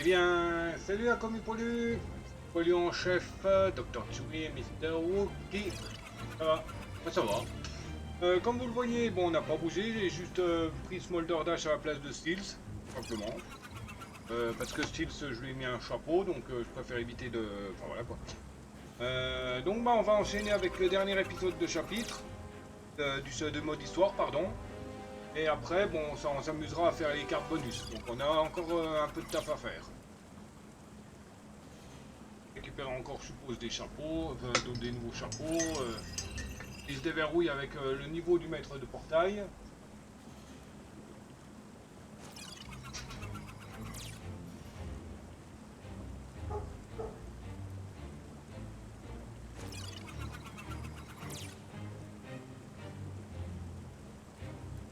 Eh bien, salut à commis pollu, pollu en chef, Dr. Chewie, Mr. Wookie. Ça va? Ouais, ça va. Comme vous le voyez, bon, on n'a pas bougé, j'ai juste pris Smolder Dash à la place de Steels, simplement. Parce que Steels, je lui ai mis un chapeau, donc je préfère éviter de... Enfin voilà quoi. Donc bah, on va enchaîner avec le dernier épisode de chapitre, de mode histoire, pardon. Et après, bon, on s'amusera à faire les cartes bonus. Donc on a encore un peu de taf à faire. Récupérer encore, je suppose, des chapeaux, donc des nouveaux chapeaux. Ils se déverrouillent avec le niveau du maître de portail.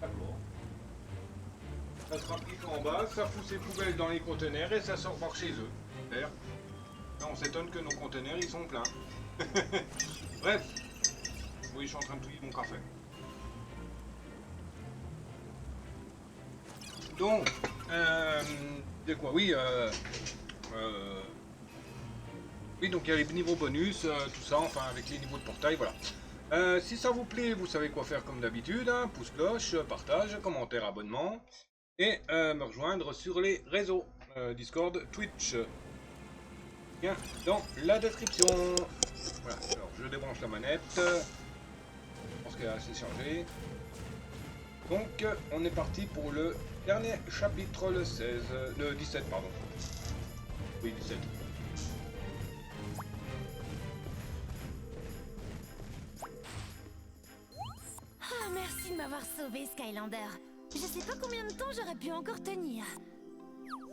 D'accord. Ça se rapplique en bas, ça fout ses poubelles dans les conteneurs et ça sort par chez eux. Super. Là, on s'étonne que nos conteneurs ils sont pleins. Bref. Oui, je suis en train de touiller mon café. Donc, de quoi? Oui, oui, donc il y a les niveaux bonus, tout ça, enfin avec les niveaux de portail, voilà. Si ça vous plaît, vous savez quoi faire comme d'habitude, hein, pouce cloche, partage, commentaire, abonnement, et me rejoindre sur les réseaux, Discord, Twitch, bien dans la description. Voilà, alors je débranche la manette, je pense qu'elle est assez chargée. Donc on est parti pour le dernier chapitre, le 16, le 17 pardon. Oui, 17. Ah, merci de m'avoir sauvé, Skylander. Je sais pas combien de temps j'aurais pu encore tenir.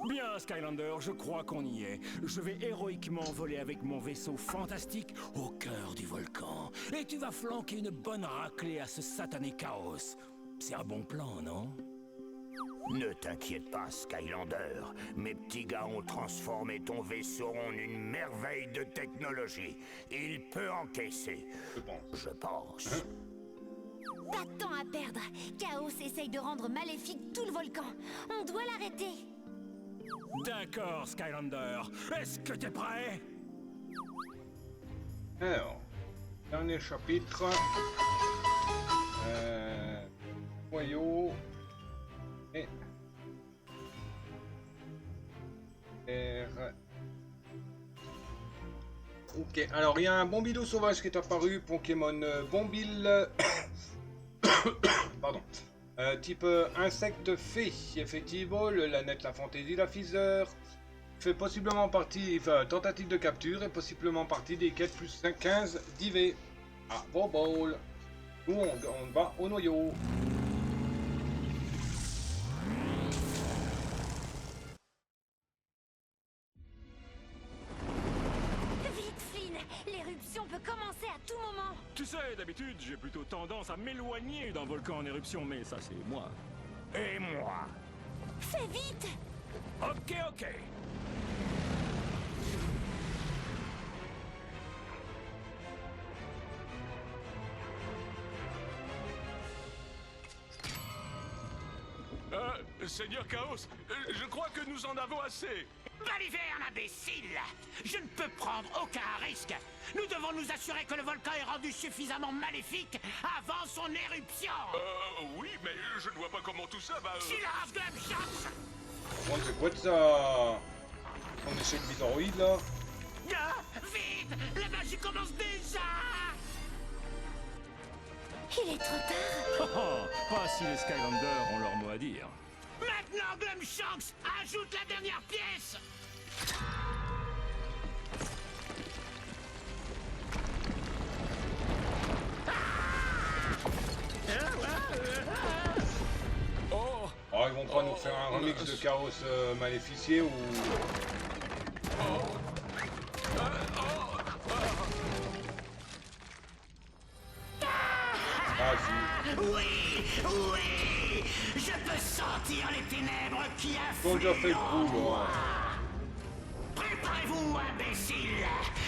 Bien, Skylander, je crois qu'on y est. Je vais héroïquement voler avec mon vaisseau fantastique au cœur du volcan. Et tu vas flanquer une bonne raclée à ce satané chaos. C'est un bon plan, non? Ne t'inquiète pas, Skylander. Mes petits gars ont transformé ton vaisseau en une merveille de technologie. Il peut encaisser. Je pense. Je pense. Pas de temps à perdre. Chaos essaye de rendre maléfique tout le volcan. On doit l'arrêter. D'accord, Skylander. Est-ce que t'es prêt? Alors, dernier chapitre. Noyau. Et. R. Ok, alors il y a un Bombilou sauvage qui est apparu, Pokémon Bombil. Pardon. Type insecte fée, effectivement, la net, la fantaisie, la fiseur. Fait possiblement partie, enfin, tentative de capture et possiblement partie des quêtes plus 15 d'IV. Ah, Bobble. Nous, on va au noyau. Vite, Flynn. L'éruption peut commencer à tout moment. Tu sais, d'habitude, j'ai plutôt tendance à m'éloigner d'un volcan en éruption, mais ça, c'est moi. Et moi? Fais vite. Ok, ok. Seigneur Chaos, je crois que nous en avons assez. Baliverne, imbécile! Je ne peux prendre aucun risque. Nous devons nous assurer que le volcan est rendu suffisamment maléfique avant son éruption. Oui, mais je ne vois pas comment tout ça va... Silence, Glumshox! Bon, c'est quoi de ça? On est chez le bizarroïde là. Vite! La magie commence déjà! Il est trop tard. Pas si les Skylanders ont leur mot à dire. Maintenant, Glumshox, ajoute la dernière pièce! Oh! Oh, ils vont pas nous faire un remix de Chaos Maléficié ou... Ah si. Oui! Oui! Je peux sentir les ténèbres qui Ils ont déjà fait le affluent en coup, moi! là. Préparez-vous, imbécile!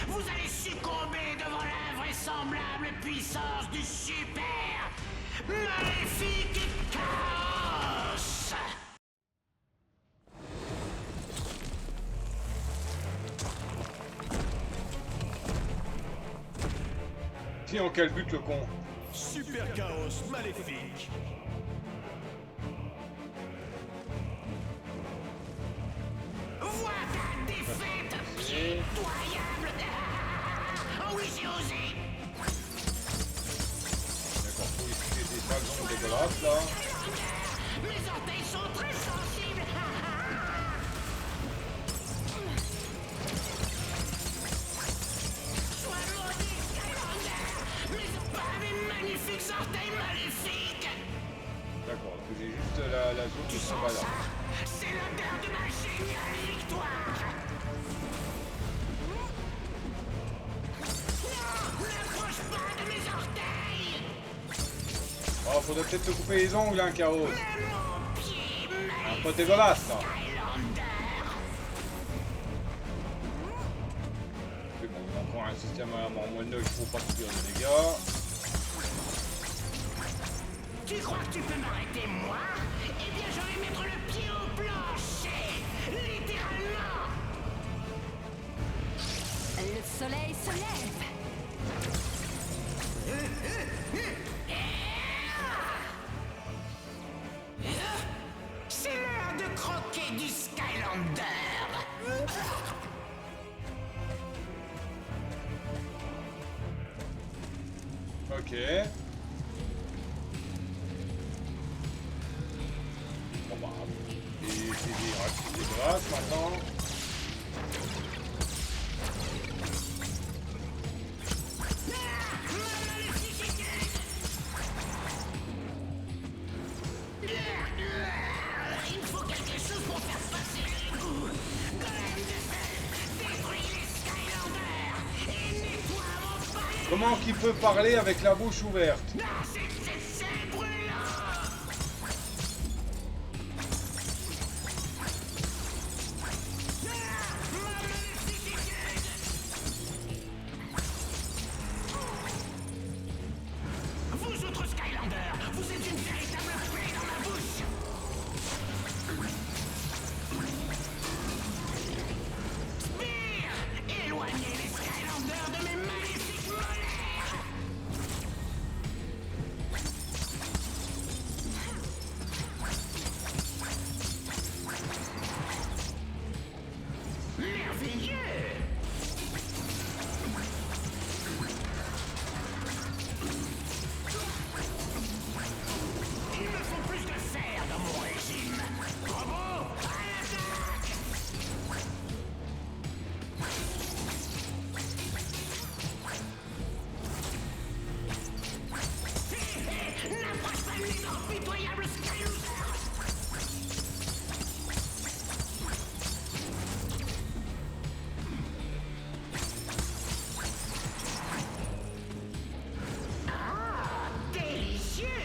Vous allez succomber devant l'invraisemblable puissance du super maléfique chaos! pris en quel but le con? Super chaos maléfique. Vois ta défaite pitoyable. Ah oui, j'ai osé. D'accord, faut utiliser des ballons dégueulasses là. Mes orteils sont très sensibles. Sois maudit, Skylander. Mes magnifiques orteils maléfiques. D'accord, j'ai juste la zone de combat là. C'est l'odeur de ma géniale victoire. Non, n'approche pas de mes orteils. Oh, faudrait peut-être te couper les ongles, hein, Chaos. Mon pied Un peu dégueulasse, ça. Skylander. Mais bon, il y a encore un système à moins 9, il faut pas subir de dégâts. Tu crois que tu peux m'arrêter, moi? Eh bien, je vais mettre le pied au plancher. Littéralement. Le soleil se lève. C'est l'heure de croquer du Skylander. Ok. Bon bah, et c'est dégueulasse maintenant. Il me faut quelque chose pour faire passer les goûts. Golem de feu, détruis les Skylanders et nettoie mon palais. Comment qu'il peut parler avec la bouche ouverte? Ah, c'est brûlant. Vous autres Skylanders, vous êtes une véritable plaie dans ma bouche. Spear, éloignez les Skylanders de mes maléfiques molaires. Merveilleux. Il me faut plus de fer dans mon régime. Robot, à l'attaque. N'approche pas de mes impitoyables Skylanders. Ah, délicieux.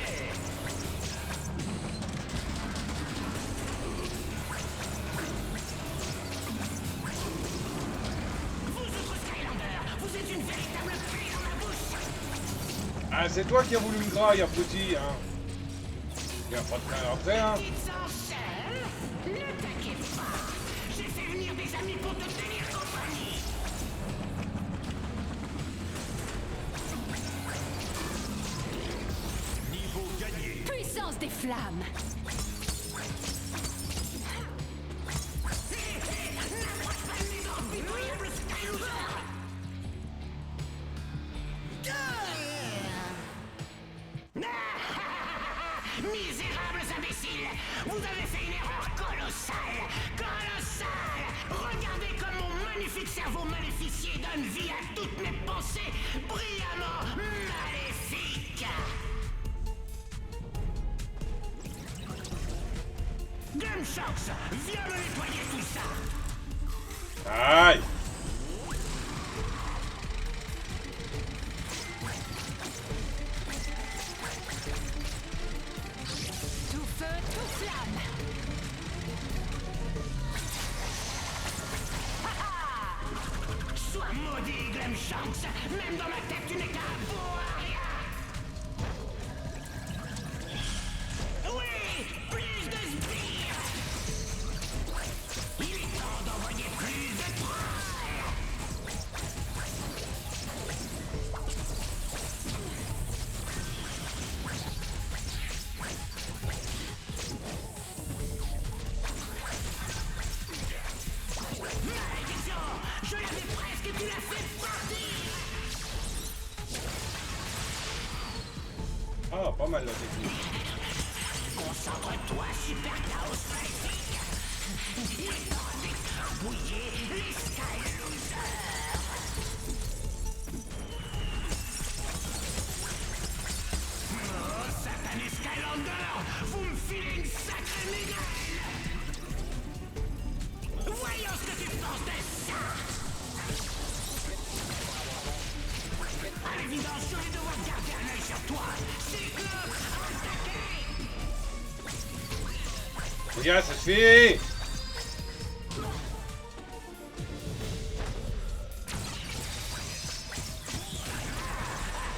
Vous autres Skylanders, vous êtes une véritable plaie dans ma bouche. Ah, c'est toi qui as voulu me grailler, petit, hein. Il y a pas de train après, hein. Ils sont seuls. Ne t'inquiète pas. J'ai fait venir des amis pour te tenir compagnie. Niveau gagné. Puissance des flammes. N'approche pas de mes impitoyables Skylanders. Misérables imbéciles, vous avez fait une erreur colossale. Colossale. Regardez comme mon magnifique cerveau maléficié donne vie à toutes mes pensées brillamment maléfiques. Gumshox, viens me nettoyer tout ça. Aïe. Tout feu, tout flamme. Sois maudit, Gumshox. Même dans ma tête, tu n'es qu'un beau à rien. Oui, plus de sbires. Il est temps d'envoyer plus de trolls. la technique. Concentre-toi, Super Chaos Maléfique. Il est temps d'écrabouiller les Sky Losers. Oh, satané Skylander, vous me filez une sacrée migale. Voyons ce que tu penses de ça. À l'évidence, je vais devoir garder un œil sur toi. Cyclope, attaquez. Regarde, ça suffit!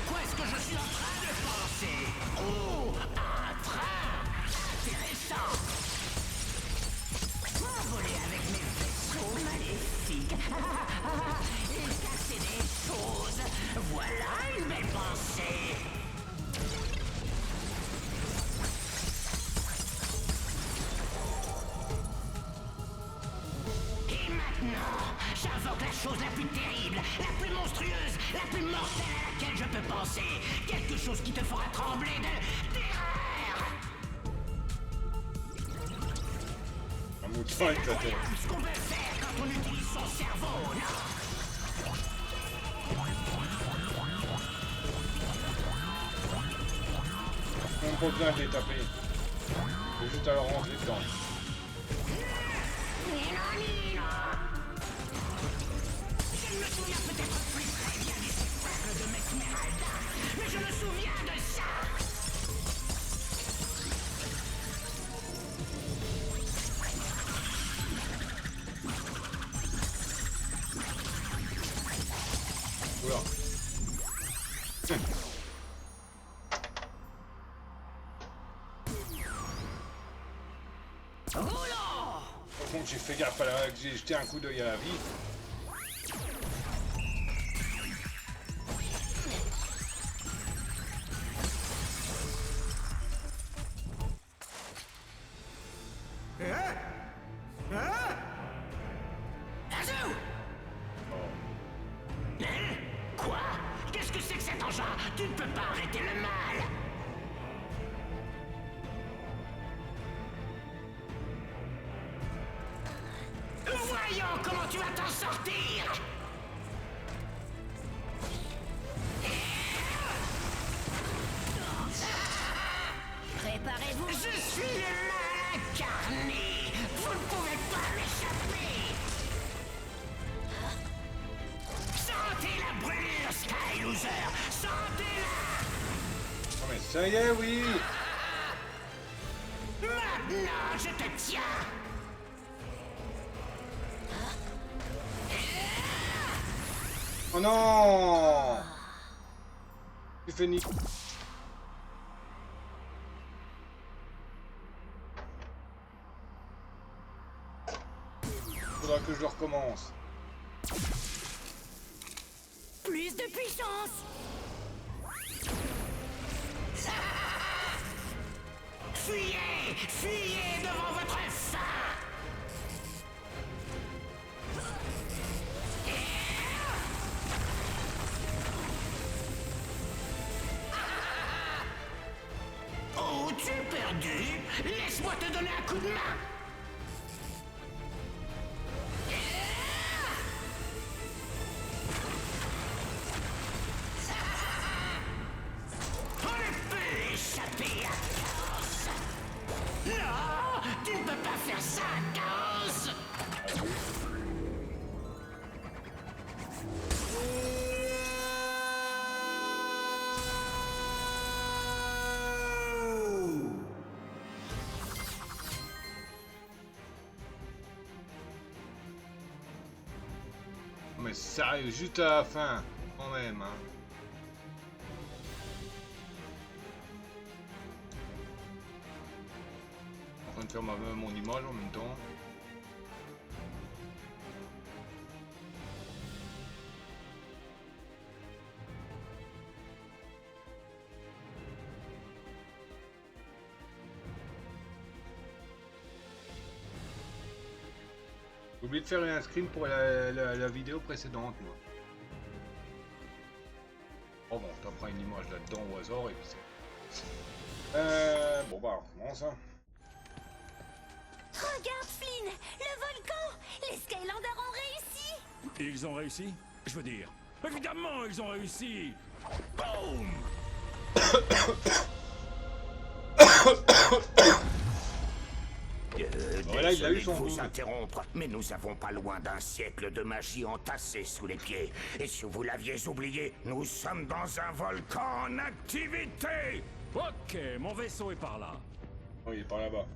Quoi est-ce que je suis en train de penser? Oh, un train! Intéressant! M'envoler avec mes vaisseaux maléfiques et casser des choses! Voilà une belle pensée! Et maintenant, j'invoque la chose la plus terrible, la plus monstrueuse, la plus mortelle à laquelle je peux penser. Quelque chose qui te fera trembler de terreur. Un mouton avec la tête. Ce qu'on peut faire quand on utilise son cerveau, non? On n'a pas besoin de les taper. Faut juste à leur rentrer dedans. Je me souviens peut-être plus très bien du spectacle de Mesmeralda, mais je me souviens de ça. Oula. Par contre, j'ai fait gaffe à la... j'ai jeté un coup d'œil à la vie. Azou! Hein? Quoi? Qu'est-ce que c'est que cet engin? Tu ne peux pas arrêter le mal! Voyons comment tu vas t'en sortir! Préparez-vous. Je suis le mal incarné! Vous ne pouvez pas m'échapper! Sentez la brûlure, Sky Loser! Sentez-la! Oh mais ça y est, oui! Maintenant, je te tiens! Oh non! Tu fais nique. Faudra que je le recommence. Plus de puissance. Fuyez! Fuyez devant votre faim! Oh, tu es perdu? Laisse-moi te donner un coup de main! On ne peut échapper à Chaos! Non! Tu ne peux pas faire ça, Chaos! Mais sérieux, juste à la fin, quand même, hein. En train de faire mon image en même temps. J'ai oublié de faire un screen pour la vidéo précédente, moi. Oh bon, je t'en prends une image là-dedans au hasard et puis c'est... Bon bah on commence hein. Regarde, Flynn, le volcan. Les Skylanders ont réussi. Ils ont réussi? Je veux dire, évidemment ils ont réussi! Boum! Voilà, il a eu Désolé son de vous double. interrompre, mais nous avons pas loin d'un siècle de magie entassée sous les pieds. Et si vous l'aviez oublié, nous sommes dans un volcan en activité. Ok, mon vaisseau est par là. Oh, il est par là-bas.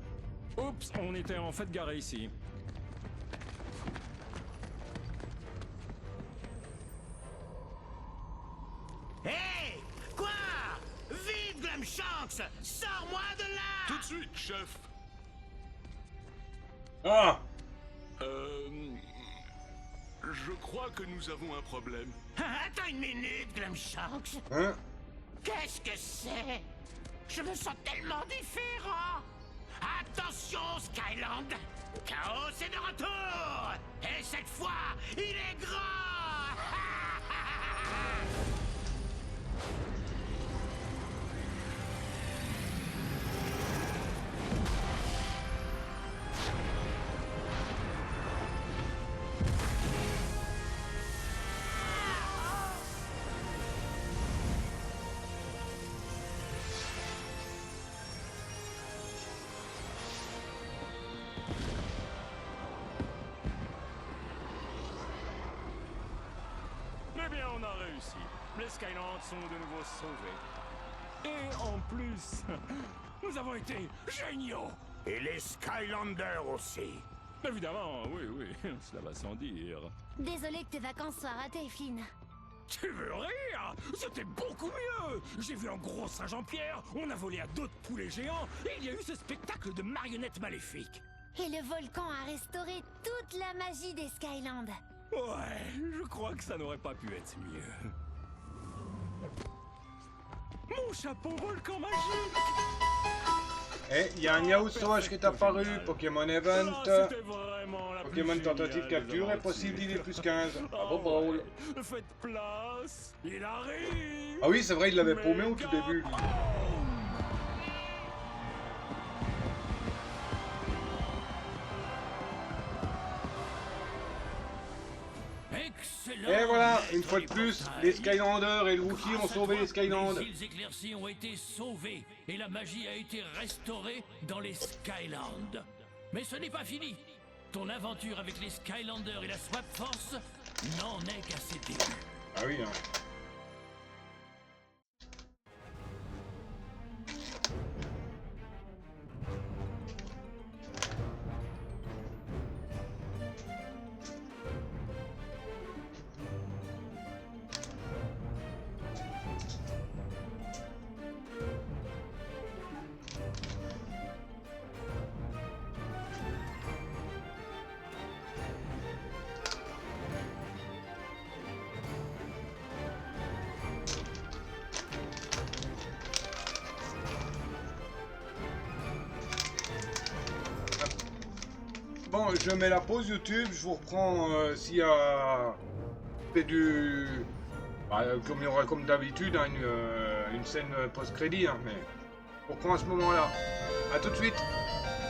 Oups, on était en fait garé ici. Hé! Quoi? Vite, Glumshanks! Sors-moi de là! Tout de suite, chef. Ah! Je crois que nous avons un problème. Attends une minute, Glumshanks. Hein? Qu'est-ce que c'est? Je me sens tellement différent. Attention, Skyland. Chaos est de retour. Et cette fois, il est grand. Eh bien, on a réussi. Les Skylands sont de nouveau sauvés. Et en plus, nous avons été géniaux! Et les Skylanders aussi. Évidemment, oui, cela va sans dire. Désolé que tes vacances soient ratées, Flynn. Tu veux rire? C'était beaucoup mieux! J'ai vu un gros singe en pierre, on a volé à d'autres poulets géants, et il y a eu ce spectacle de marionnettes maléfiques. Et le volcan a restauré toute la magie des Skylands. Ouais, je crois que ça n'aurait pas pu être mieux. Mon chapeau volcan magique! Eh, il y a un yaourt sauvage qui est apparu, Génial. Pokémon Event, Ah, c'était vraiment la Pokémon plus tentative géniale capture des et possible aventures. d'idée plus 15. Ah Bravo, Brawl. ouais. Faites place, il arrive! Ah oui, c'est vrai, il l'avait paumé au tout début, lui. Excellent! Et voilà, maître une fois de des plus, portails. les Skylanders et le Wookiee ont Grâce à sauvé toi, les Skylands. Les îles éclaircies ont été sauvées et la magie a été restaurée dans les Skylands. Mais ce n'est pas fini. Ton aventure avec les Skylanders et la Swap Force n'en est qu'à ses débuts. Ah oui, hein. Bon, je mets la pause YouTube, je vous reprends s'il y a fait du... Bah, comme il y aura comme d'habitude hein, une scène post-crédit, hein, mais je vous reprends à ce moment-là. A tout de suite.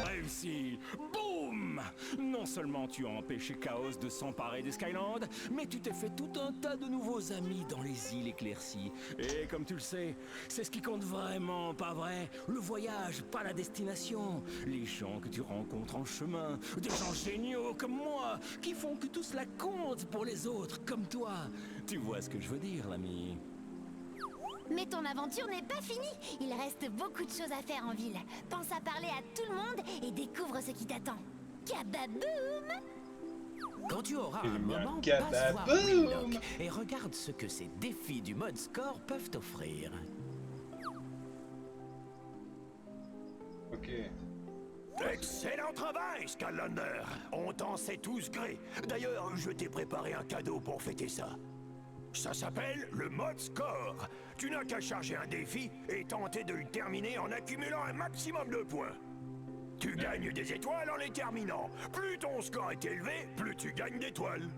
Réussi! Boum! Non seulement tu as empêché Chaos de s'emparer des Skylands, mais tu t'es fait tout un tas de nouveaux amis dans les îles éclaircies. Et comme tu le sais, c'est ce qui compte vraiment, pas vrai? Le voyage, pas la destination. Les gens que tu rencontres en chemin, des gens géniaux comme moi, qui font que tout cela compte pour les autres comme toi. Tu vois ce que je veux dire, l'ami? Mais ton aventure n'est pas finie. Il reste beaucoup de choses à faire en ville. Pense à parler à tout le monde et découvre ce qui t'attend. Kababoom! Quand tu auras Eh un bien, moment, kababoum! passe voir Wheelock et regarde ce que ces défis du mode score peuvent t'offrir. Ok. Excellent travail, Skylander. On t'en sait tous gré. D'ailleurs, je t'ai préparé un cadeau pour fêter ça. Ça s'appelle le mode score. Tu n'as qu'à charger un défi et tenter de le terminer en accumulant un maximum de points. Tu gagnes des étoiles en les terminant. Plus ton score est élevé, plus tu gagnes d'étoiles.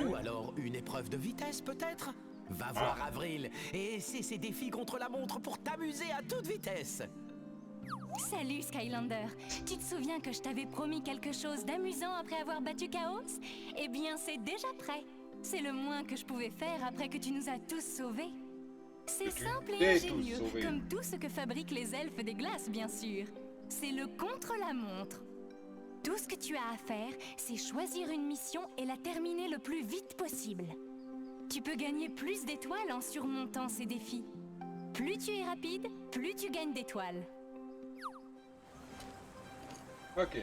Ou alors une épreuve de vitesse peut-être? Va voir Avril et essaie ses défis contre la montre pour t'amuser à toute vitesse. Salut Skylander. Tu te souviens que je t'avais promis quelque chose d'amusant après avoir battu Chaos? Eh bien, c'est déjà prêt. C'est le moins que je pouvais faire après que tu nous as tous sauvés. C'est simple et t'es tous ingénieux, sauvés. comme tout ce que fabriquent les elfes des glaces, bien sûr. C'est le contre-la-montre. Tout ce que tu as à faire, c'est choisir une mission et la terminer le plus vite possible. Tu peux gagner plus d'étoiles en surmontant ces défis. Plus tu es rapide, plus tu gagnes d'étoiles. Ok.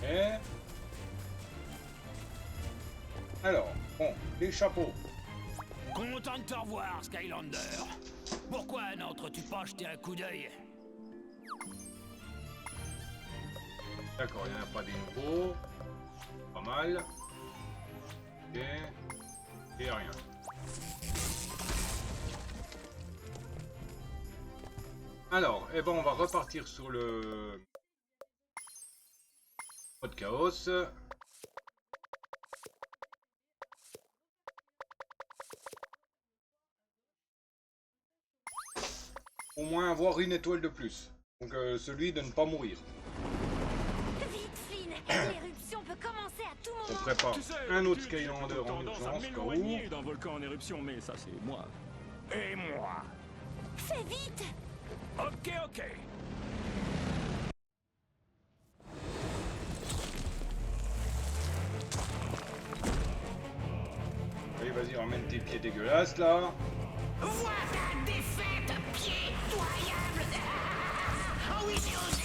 Et... Alors, bon, les chapeaux. Content de te revoir, Skylander. Pourquoi n'entres-tu pas jeter un coup d'œil? D'accord, il n'y en a pas des nouveaux. Pas mal. Ok. Et rien. Alors, eh ben on va repartir sur le mode chaos. Au moins avoir une étoile de plus. Donc celui de ne pas mourir. Vite, Flynn. L'éruption peut commencer à tout On moment. prépare Tu sais, un autre tu- Skylander tu as en tendance à urgence, cas où. m'éloigner d'un volcan en éruption, mais ça c'est moi. Et moi. Fais vite. Ok, ok. Allez, vas-y, ramène tes pieds dégueulasses là. Vois ta défaite pitoyable. Ah oui, j'ai osé.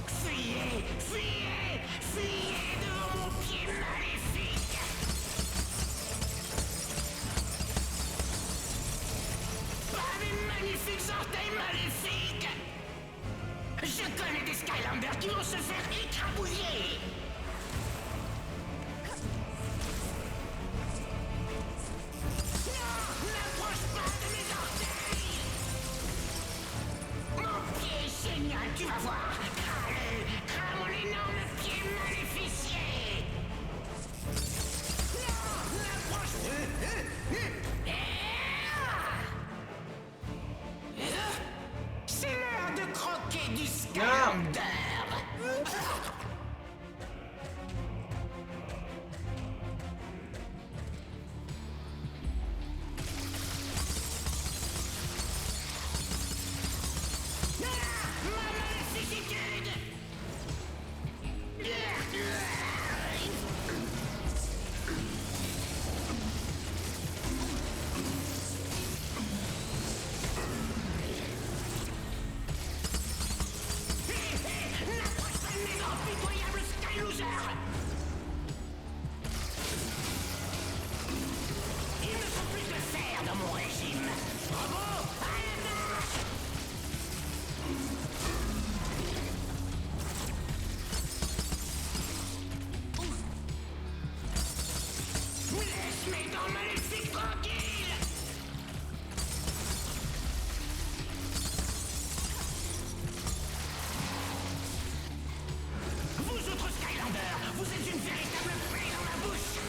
Fuyez, fuyez, fuyez devant mon pied maléfique. Pas mes magnifiques orteils maléfiques. Je connais des Skylanders qui vont se faire écrabouiller. N'approche pas de mes orteils. Mon pied est génial, tu vas voir. Crame-le, crame mon énorme pied maléficié. Non, n'approche C'est l'heure de croquer du Skylander. Ma maléficitude. N'approche pas de mes grands pitoyables Skylosers. Il me faut plus de fer dans mon régime. Bravo, à l'attaque. Laisse mes dents maléfiques tranquilles. Vous autres Skylanders, vous êtes une véritable plaie dans ma bouche.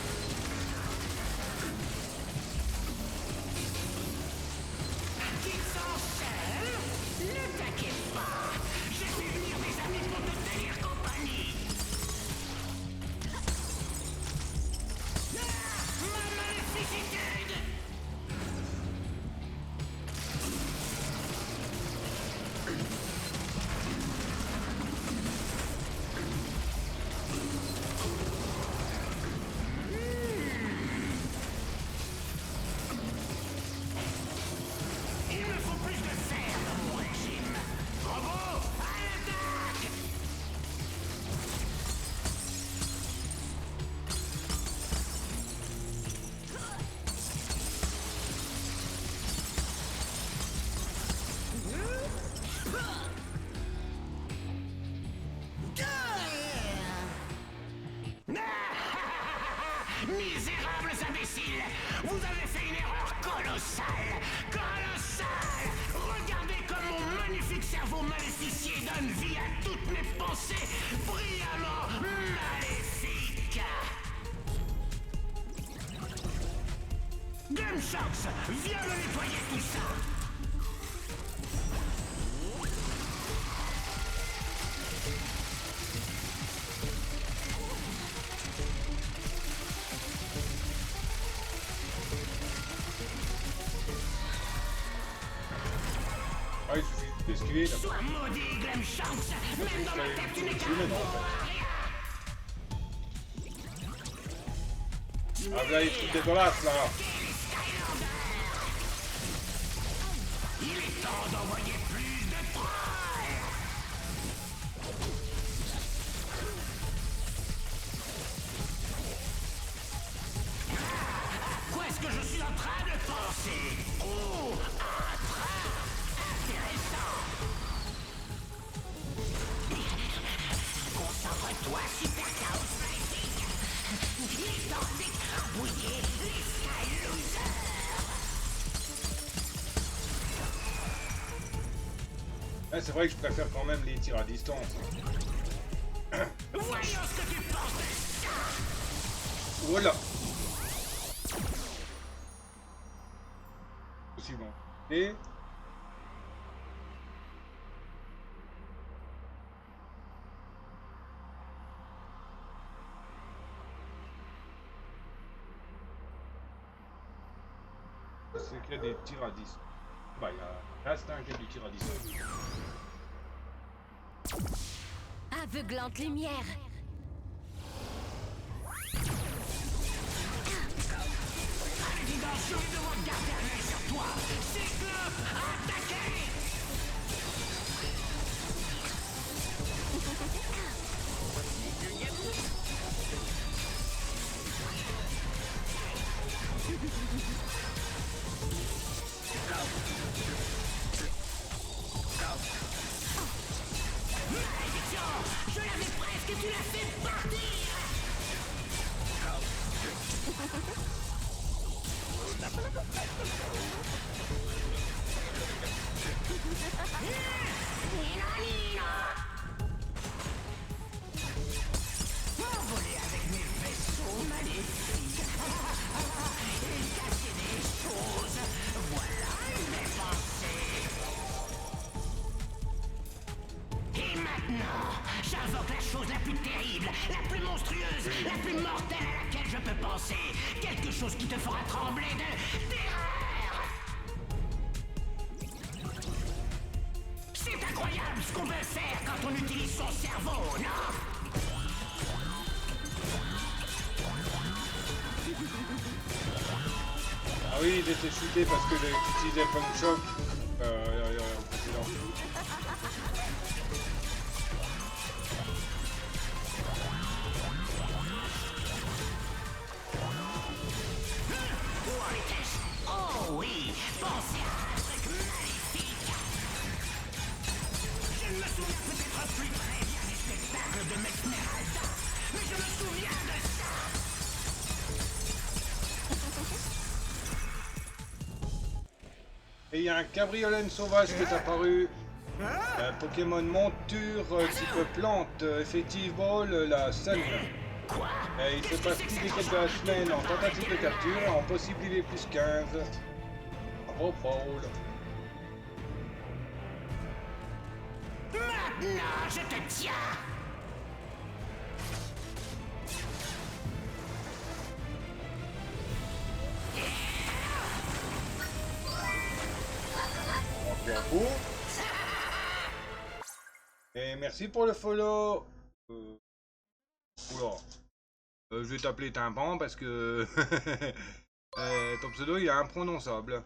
Qu'ils sont seuls, ne t'inquiète pas. J'ai fait venir des amis pour te tenir compagnie. Ma maléficitude. Il me faut plus de fer dans mon régime. Bravo, à l'attaque. Misérables imbéciles, vous avez fait une erreur colossale. Colossale. Regardez comme mon magnifique cerveau maléficié donne vie à toutes mes pensées brillamment maléfiques. Gumshox, viens me nettoyer tout ça. Ah, il suffit d'esquiver là. Sois maudit, Gumshox. Même dans ma tête, tu n'es qu'un Mais non, en fait. Ah, là, les trucs dégueulasses là. Il est temps d'envoyer plus de trolls. À quoi est-ce que je suis en train de penser? Oh, un train intéressant. Concentre-toi, Super Chaos Maléfique. Il est temps d'écrabouiller les Sky Losers. Ah, c'est vrai que je préfère quand même les tirs à distance. Voyons ce que tu penses de ça. Voilà. Aussi bon. Et c'est qu'il y a des tirs à distance. Bah, il y a l'instinct qu'il y a du tir à distance. Aveuglante lumière. À l'évidence, je vais devoir garder un œil sur toi. Cyclope, attaquez! Malédiction! Je l'avais presque et tu l'as fait partir! M'envoler avec mes vaisseaux maléfiques et casser des choses. Voilà mes pensées. Et maintenant, j'invoque la chose la plus terrible, la plus monstrueuse, la plus mortelle à laquelle je peux penser. Quelque chose qui te fera trembler de terreur. C'est incroyable ce qu'on peut faire quand on utilise son cerveau, non? Ah oui, il était shooté parce que j'utilisais Punk Shock précédent. Où en étais-je? Oh oui, pensez à un truc magnifique. Je ne me souviens peut-être plus très bien des spectacles de Mesmeralda, mais je me souviens de ça. Et il y a un cabriolet sauvage qui est apparu. Un Pokémon monture type plante, effectivement la scène. Quoi? Et il se passe depuis quelques semaines en tentative de capture et en possibilité plus 15. Bravo Paul. Maintenant, je te tiens. Bravo. Et merci pour le follow. Oula. Je vais t'appeler Tympan parce que ton pseudo il est imprononçable.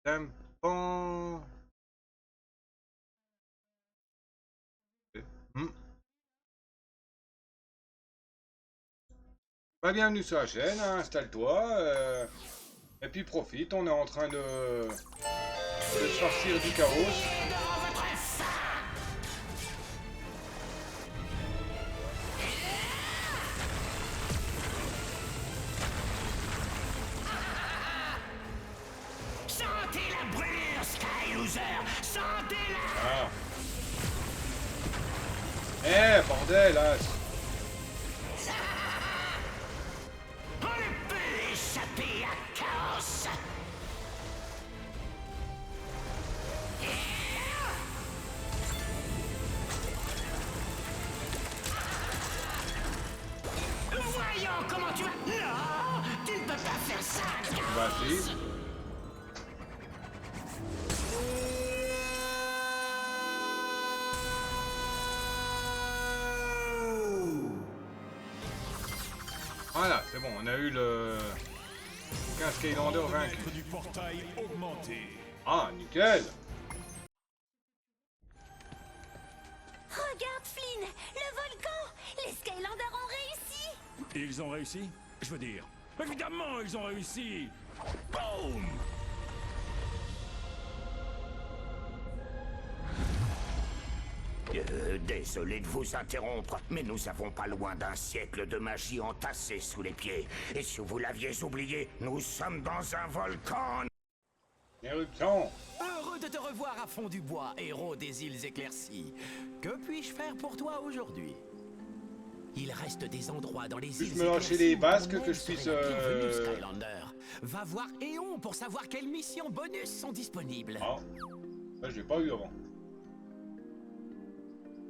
Tympan. Bah, bienvenue sur la chaîne, hein, installe-toi. Et puis profite, on est en train de sortir du chaos. Devant votre faim. Sentez la brûlure, Sky loser. Sentez-la. Ah. Eh, bordel, là. On ne peut échapper à Chaos. Voyons comment tu vas... Non, tu ne peux pas faire ça, Bah, si. Voilà, c'est bon, on a eu le 15 Skylander vaincu. Du portail augmenté. Ah, nickel. Regarde, Flynn, le volcan. Les Skylanders ont réussi. Ils ont réussi? Je veux dire, évidemment, ils ont réussi! Boum! Désolé de vous interrompre, mais nous avons pas loin d'un siècle de magie entassée sous les pieds. Et si vous l'aviez oublié, nous sommes dans un volcan. Éruption. Heureux de te revoir à Fond du Bois, héros des îles éclaircies. Que puis-je faire pour toi aujourd'hui? Il reste des endroits dans les îles Puis-je me lâcher les basques que je puisse, Skylander. Va voir Éon pour savoir quelles missions bonus sont disponibles. Ah, ça je l'ai pas eu avant.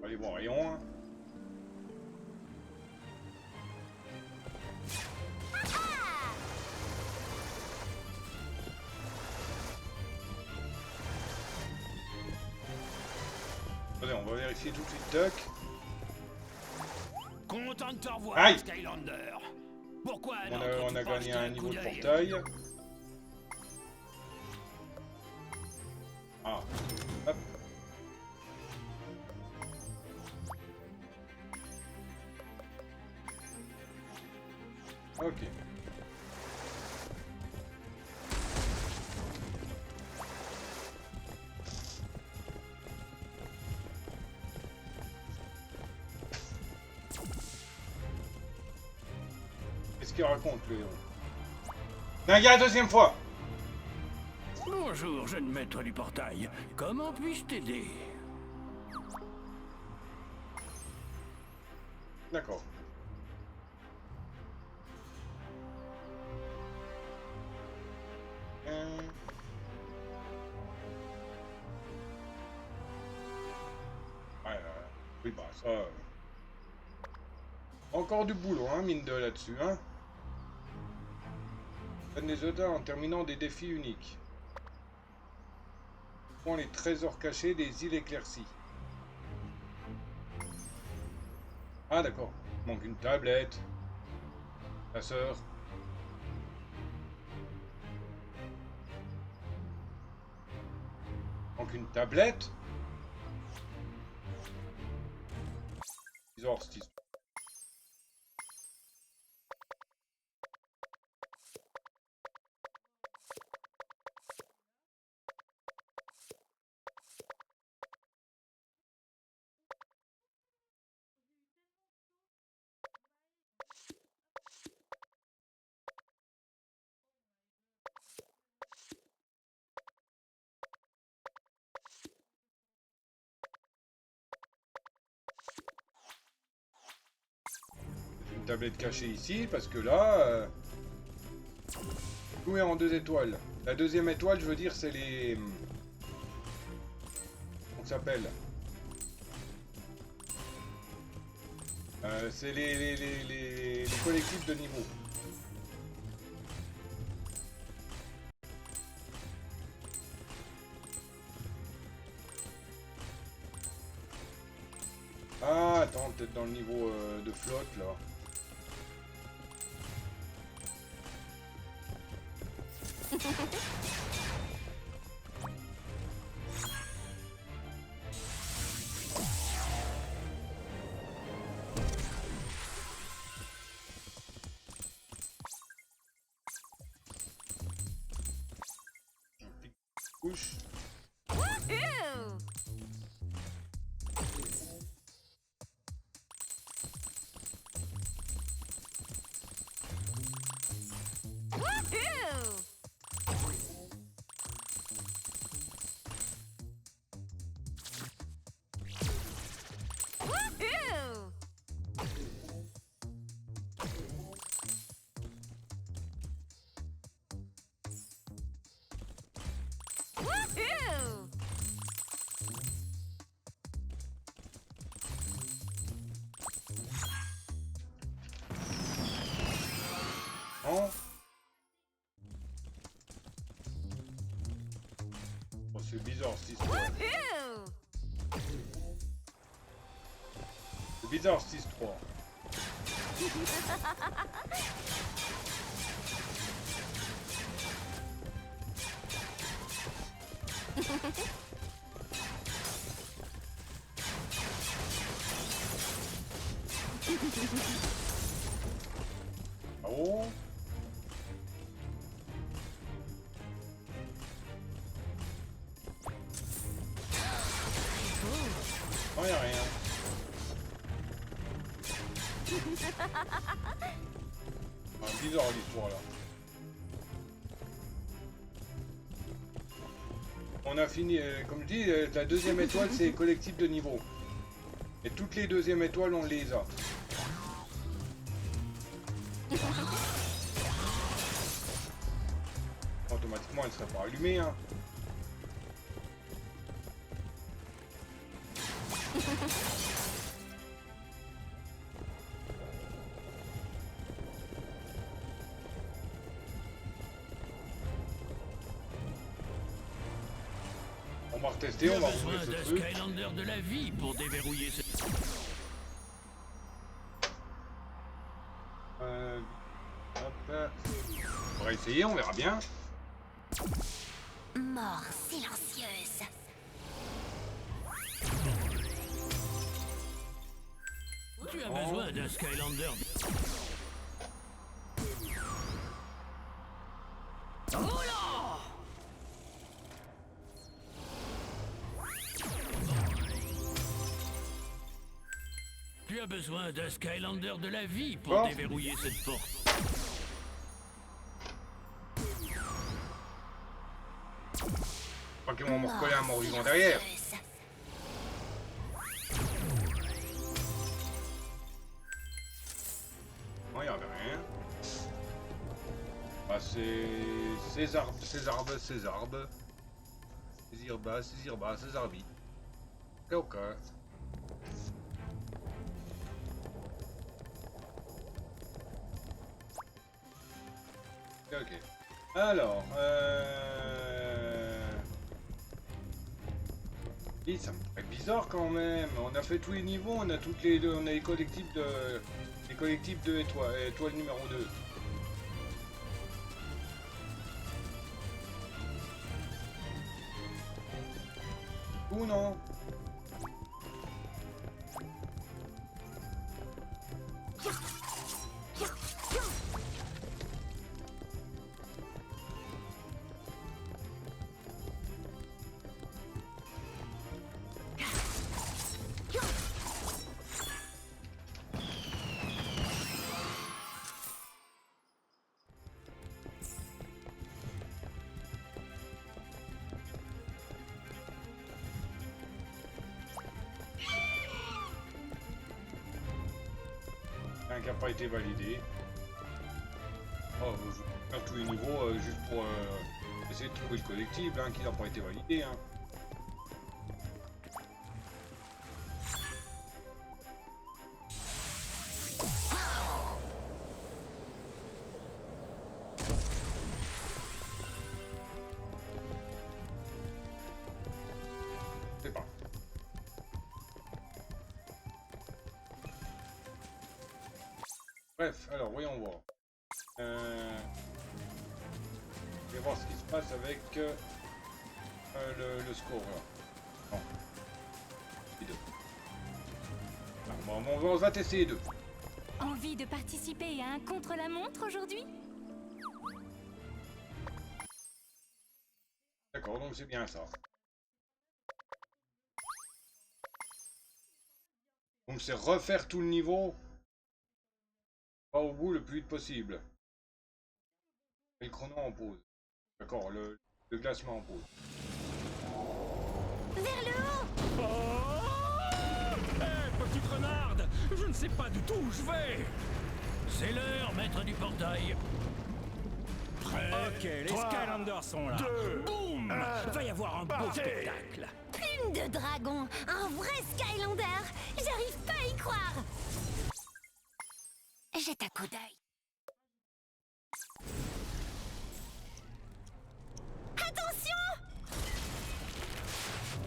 Allez voir Rayon. Hein. Attendez, on va vérifier tout de suite Duck. Content de te revoir, Aïe. Skylander. Pourquoi On a gagné un niveau de portail. Ah, hop. Ok. Qu'est-ce qu'il raconte, le héros? Naga, deuxième fois! Bonjour, jeune maître du portail. Comment puis-je t'aider? D'accord. Ouais, oui, bah ça... Encore du boulot, hein, mine de là-dessus, hein. Donne des odeurs en terminant des défis uniques. Prends les trésors cachés des îles éclaircies. Ah d'accord, manque une tablette. Ta sœur. Manque une tablette. Bizarre cette histoire. Une tablette cachée ici parce que là tout est en 2 étoiles. La deuxième étoile, je veux dire, c'est les... Comment ça s'appelle? C'est les collectifs de niveau. Ah, attends, peut-être dans le niveau de flotte, là. Couche. Wouhou! Non. Oh, c'est bizarre cette histoire. Wouhou! C'est bizarre cette histoire. Oh. Non, y'a rien. Ah, bizarre l'histoire là. On a fini, comme je dis, la deuxième étoile c'est collectif de niveau. Et toutes les deuxièmes étoiles on les a. Automatiquement elle serait pas allumée hein. On va retester, on va rouvrir ce truc. Skylander de la vie pour déverrouiller ce... Hop. On va essayer, on verra bien. Mort silencieuse. Tu as besoin d'un Skylander. Tu as besoin d'un Skylander de la vie pour Oh. déverrouiller cette porte. Je crois qu'ils vont me recoller un mort-vivant derrière. Silencieuse. Non, il n'y avait rien. Bah, c'est... Ces arbres. Ces arbres. Ces arbis. Ok. Ok. Alors, Et ça me paraît bizarre quand même. On a fait tous les niveaux, on a toutes les deux, on a les collectifs de étoiles, étoile numéro 2. Ou non? Un qui n'a pas été validé. Oh, je vais faire tous les niveaux juste pour essayer de trouver le collectif hein, qui n'a pas été validé. Hein. C'est pas. Bref, alors voyons voir. Je vais voir ce qui se passe avec le score là. Non. Les deux. Alors, on va tester les deux. Envie de participer à un contre-la-montre aujourd'hui? D'accord, donc c'est bien ça. Donc c'est refaire tout le niveau. Pas au bout le plus vite possible. Et le chrono en pause. D'accord, le glacement en pause. Vers le haut! Petite renarde, je ne sais pas du tout où je vais. C'est l'heure, maître du portail. Prêt? Ok, les Trois, Skylanders sont là. deux, Boum! Va y avoir un beau partez. spectacle. Plume de dragon, un vrai Skylander. J'arrive pas à y croire. Jette un coup d'œil. Attention!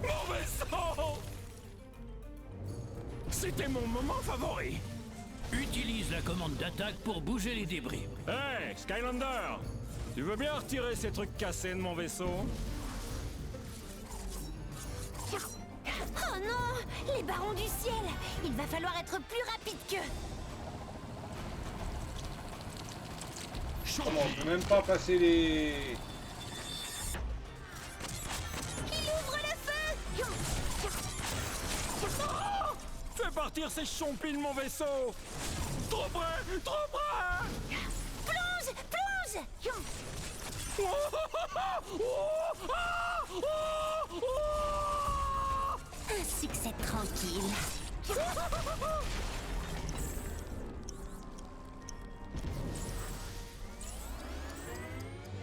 Mon vaisseau! C'était mon moment favori. Utilise la commande d'attaque pour bouger les débris. Hey, Skylander! Tu veux bien retirer ces trucs cassés de mon vaisseau? Oh non! Les barons du ciel! Il va falloir être plus rapide qu'eux! Comment, on peut même pas passer les... Il ouvre le feu! Fais partir ces chompis de mon vaisseau! Trop près! Trop près! Plonge! Plonge! Un succès tranquille.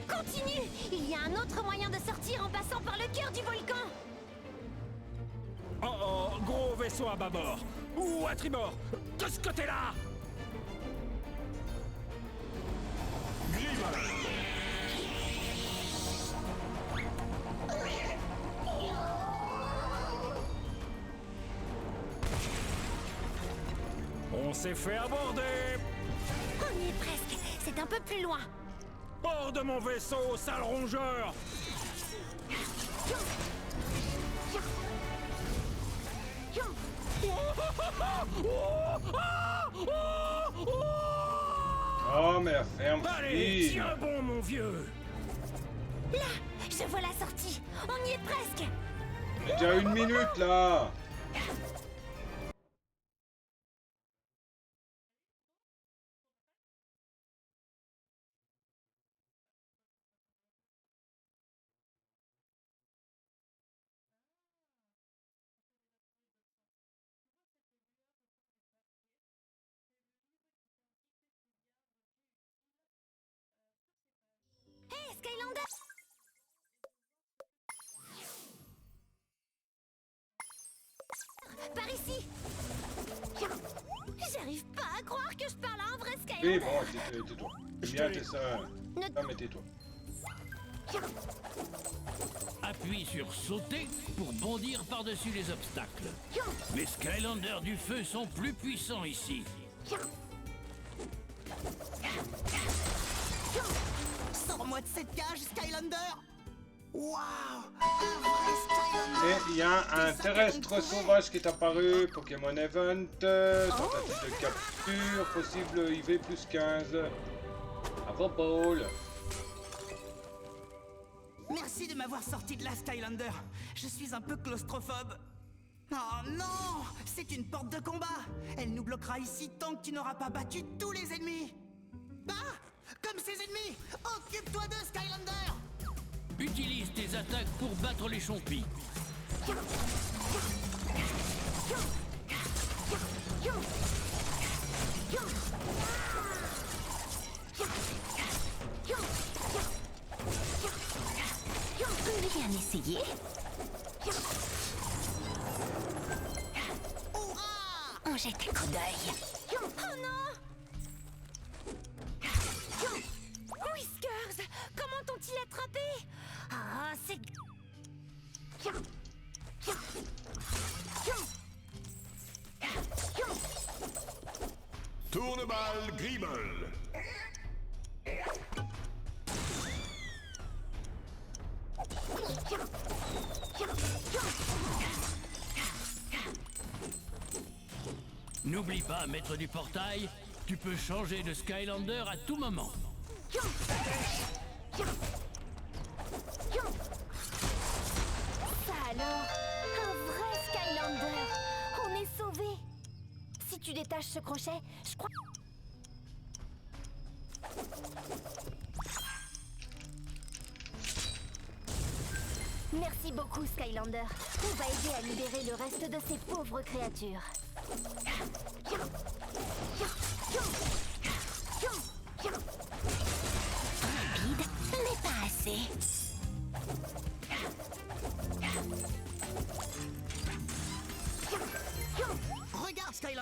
Continue! Il y a un autre moyen de sortir en passant par le cœur du volcan! Oh oh, gros vaisseau à bâbord! Ou à tribord! De ce côté-là! On s'est fait aborder! On y est presque. C'est un peu plus loin. Hors de mon vaisseau, sale rongeur! Oh, mais la ferme Allez, fille. tiens bon, mon vieux! Là, je vois la sortie. On y est presque. Il y a déjà 1 minute, là. Hé, Skylander! Par ici! J'arrive pas à croire que je parle à un vrai Oui, Skylander! bon, tais-toi. Bien, t'es ça. Ah, mais tais-toi. Appuie sur sauter pour bondir par-dessus les obstacles. Les Skylanders du feu sont plus puissants ici. Sors-moi de cette cage, Skylander! Waouh! Un vrai Skylander! Et il y a un terrestre sauvage qui est apparu. Pokémon Event. Tentative de capture. Possible IV plus 15. Avant Ball. Merci de m'avoir sorti de là, Skylander. Je suis un peu claustrophobe. Oh non! C'est une porte de combat! Elle nous bloquera ici tant que tu n'auras pas battu tous les ennemis! Ah! Comme ces ennemis! Occupe-toi d'eux, Skylander! Utilise tes attaques pour battre les chompis. Bien essayé. On jette un coup d'œil. Oh non! Whiskers! Comment t'ont-ils attrapé? Ah, c'est... Tourneballe Gribble. N'oublie pas, maître du portail, tu peux changer de Skylander à tout moment. Ça alors, un vrai Skylander. On est sauvés. Si tu détaches ce crochet, je crois... Merci beaucoup, Skylander. On va aider à libérer le reste de ces pauvres créatures. Rapide, mais pas assez.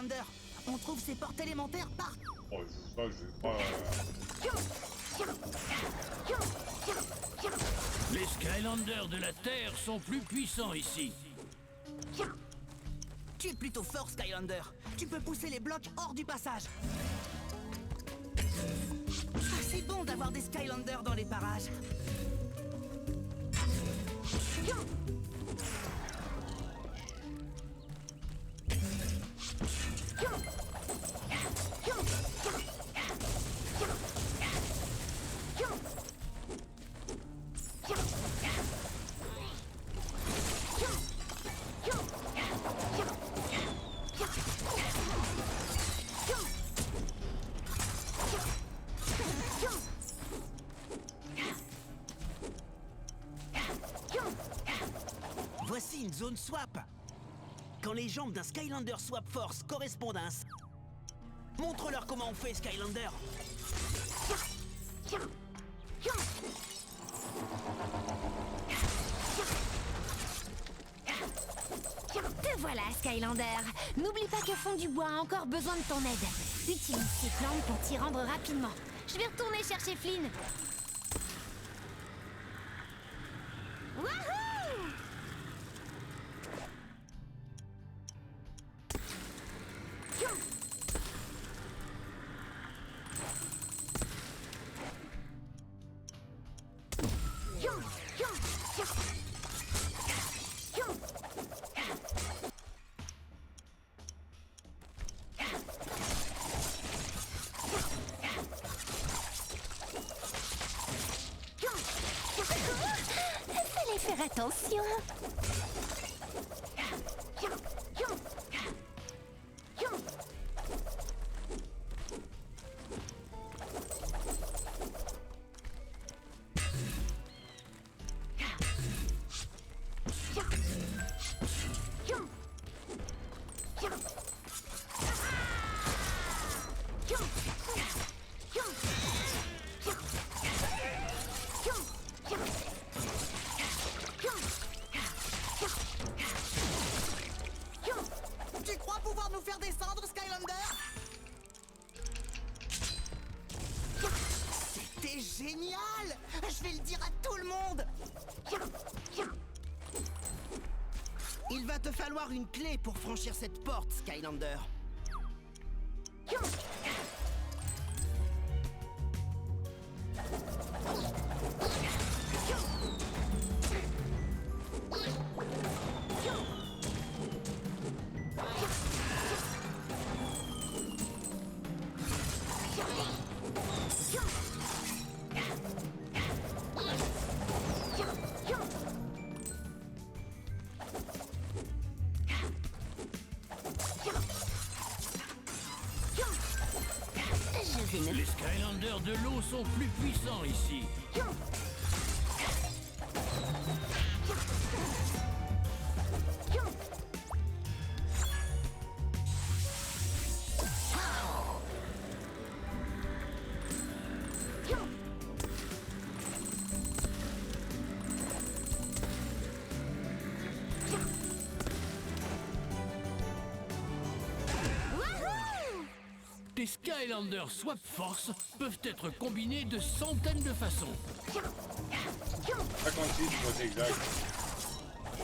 Skylander. On trouve ces portes élémentaires par... Oh, je vais pas... Les Skylanders de la Terre sont plus puissants ici. Tu es plutôt fort, Skylander. Tu peux pousser les blocs hors du passage. Ah, c'est bon d'avoir des Skylanders dans les parages. Voici une zone swap. Quand les jambes d'un Skylander Swap Force correspondent à un... Montre-leur comment on fait, Skylander. Te voilà, Skylander. N'oublie pas que Fond du Bois a encore besoin de ton aide. Utilise ces plantes pour t'y rendre rapidement. Je vais retourner chercher Flynn. Wouhou! Fallait faire attention. Tu crois pouvoir nous faire descendre, Skylander? C'était génial! Je vais le dire à tout le monde! Il va te falloir une clé pour franchir cette porte, Skylander. Les Skylanders de l'eau sont plus puissants ici. Les Skylanders Swap Force peuvent être combinés de centaines de façons. 56 pour être exact.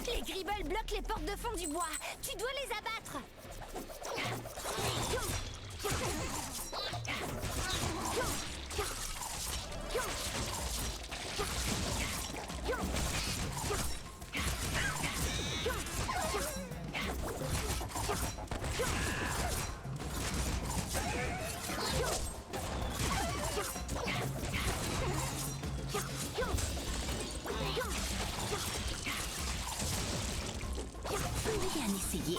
Les Gribbles bloquent les portes de Fond du Bois. Tu dois les abattre. Bien essayé.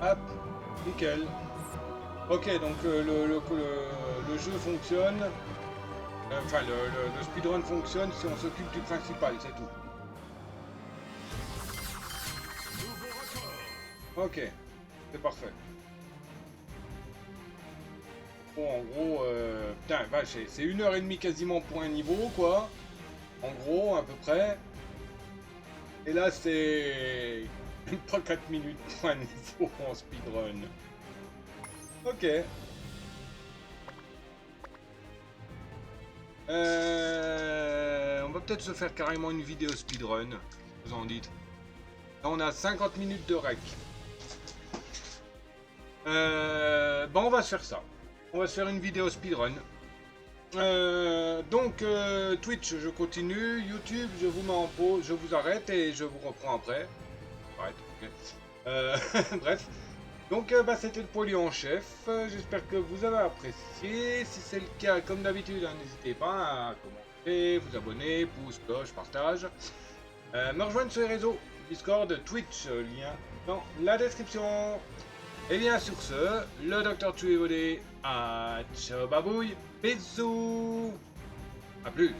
Hop, nickel. Ok, donc le jeu fonctionne. Enfin, le speedrun fonctionne si on s'occupe du principal, c'est tout. Ok, c'est parfait. Bon, en gros, putain, vache, c'est 1h30 quasiment pour un niveau, quoi. En gros, à peu près. Et là, c'est Même pas 4 minutes pour un niveau en speedrun. Ok. On va peut-être se faire carrément une vidéo speedrun. Vous en dites. Là, on a 50 minutes de rec. Bon, on va se faire ça. On va se faire une vidéo speedrun. Donc, Twitch, je continue. YouTube, je vous mets en pause. Je vous arrête et je vous reprends après. Arrête, ok. Bref. Donc, c'était le Poilu en chef. J'espère que vous avez apprécié. Si c'est le cas, comme d'habitude, hein, n'hésitez pas à commenter, vous abonner, pouce, cloche, partage. Me rejoindre sur les réseaux Discord, Twitch, lien dans la description. Et bien sur ce, le Dr Tsué à ciao babouille, bisous, à plus.